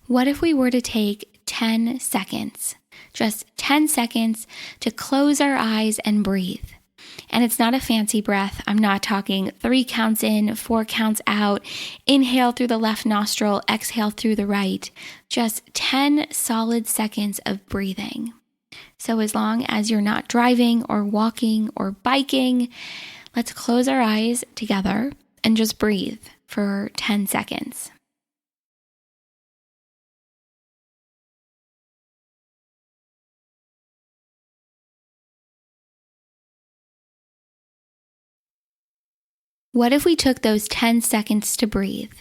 What if we were to take 10 seconds, just 10 seconds to close our eyes and breathe? And it's not a fancy breath. I'm not talking 3 counts in, 4 counts out, inhale through the left nostril, exhale through the right. Just 10 solid seconds of breathing. So as long as you're not driving or walking or biking, let's close our eyes together and just breathe for 10 seconds. What if we took those 10 seconds to breathe?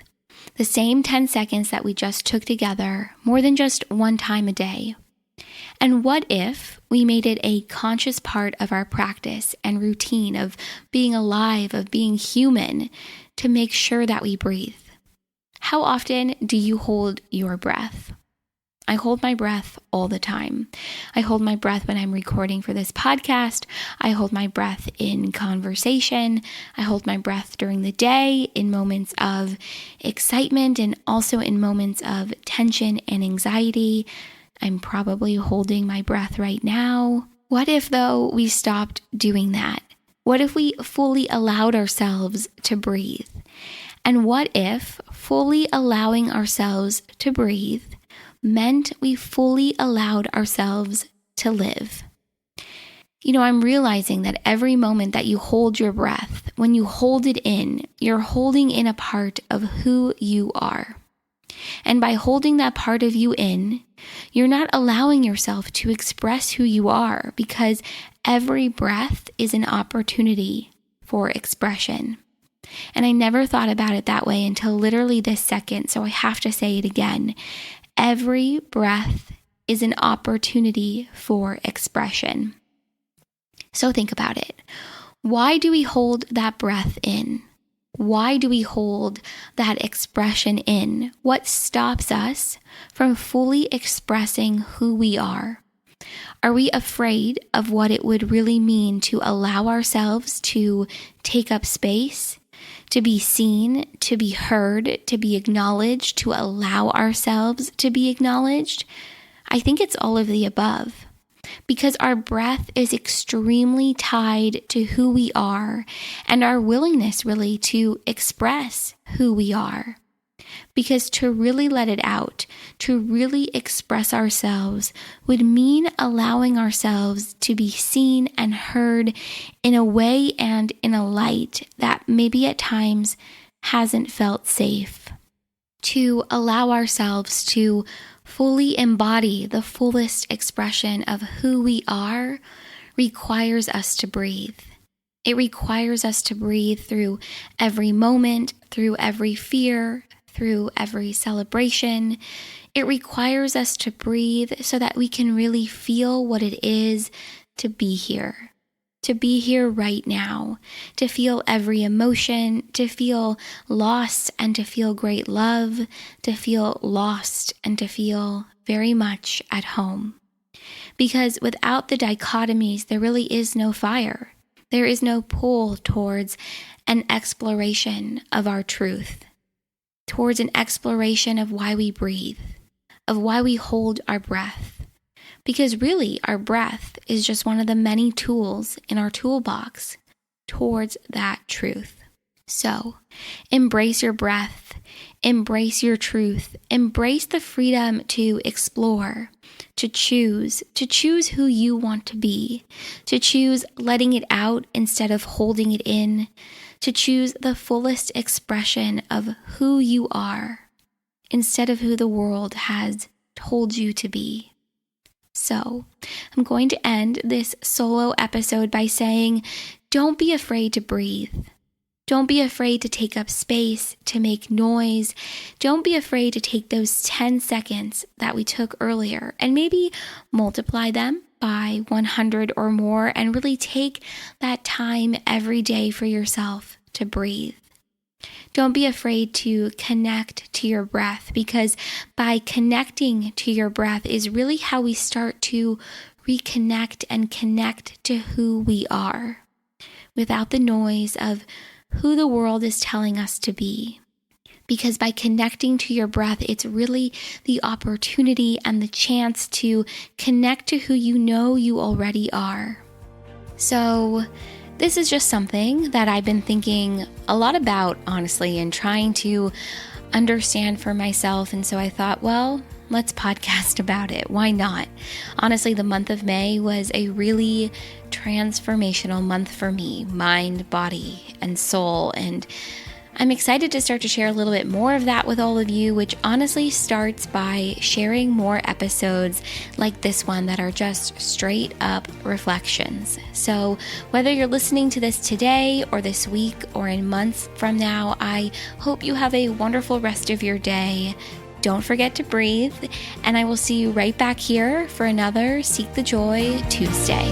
The same 10 seconds that we just took together, more than just one time a day. And what if we made it a conscious part of our practice and routine of being alive, of being human, to make sure that we breathe? How often do you hold your breath? I hold my breath all the time. I hold my breath when I'm recording for this podcast. I hold my breath in conversation. I hold my breath during the day in moments of excitement and also in moments of tension and anxiety. I'm probably holding my breath right now. What if, though, we stopped doing that? What if we fully allowed ourselves to breathe? And what if fully allowing ourselves to breathe meant we fully allowed ourselves to live? I'm realizing that every moment that you hold your breath, when you hold it in, you're holding in a part of who you are. And by holding that part of you in, you're not allowing yourself to express who you are, because every breath is an opportunity for expression. And I never thought about it that way until literally this second, so I have to say it again. Every breath is an opportunity for expression. So think about it. Why do we hold that breath in? Why do we hold that expression in? What stops us from fully expressing who we are? Are we afraid of what it would really mean to allow ourselves to take up space, to be seen, to be heard, to be acknowledged, to allow ourselves to be acknowledged? I think it's all of the above, because our breath is extremely tied to who we are and our willingness really to express who we are. Because to really let it out, to really express ourselves, would mean allowing ourselves to be seen and heard in a way and in a light that maybe at times hasn't felt safe. To allow ourselves to fully embody the fullest expression of who we are requires us to breathe. It requires us to breathe through every moment, through every fear, through every celebration. It requires us to breathe so that we can really feel what it is to be here right now, to feel every emotion, to feel lost and to feel great love, to feel lost and to feel very much at home. Because without the dichotomies, there really is no fire. There is no pull towards an exploration of our truth, towards an exploration of why we breathe, of why we hold our breath. Because really, our breath is just one of the many tools in our toolbox towards that truth. So, embrace your breath, embrace your truth, embrace the freedom to explore, to choose who you want to be, to choose letting it out instead of holding it in, to choose the fullest expression of who you are instead of who the world has told you to be. So, I'm going to end this solo episode by saying, don't be afraid to breathe. Don't be afraid to take up space, to make noise. Don't be afraid to take those 10 seconds that we took earlier and maybe multiply them by 100 or more and really take that time every day for yourself to breathe. Don't be afraid to connect to your breath, because by connecting to your breath is really how we start to reconnect and connect to who we are without the noise of who the world is telling us to be. Because by connecting to your breath, it's really the opportunity and the chance to connect to who you know you already are. So this is just something that I've been thinking a lot about, honestly, and trying to understand for myself. And so I thought, well, let's podcast about it. Why not? Honestly, the month of May was a really transformational month for me, mind, body, and soul. And I'm excited to start to share a little bit more of that with all of you, which honestly starts by sharing more episodes like this one that are just straight up reflections. So whether you're listening to this today or this week or in months from now, I hope you have a wonderful rest of your day. Don't forget to breathe, and I will see you right back here for another Seek the Joy Tuesday.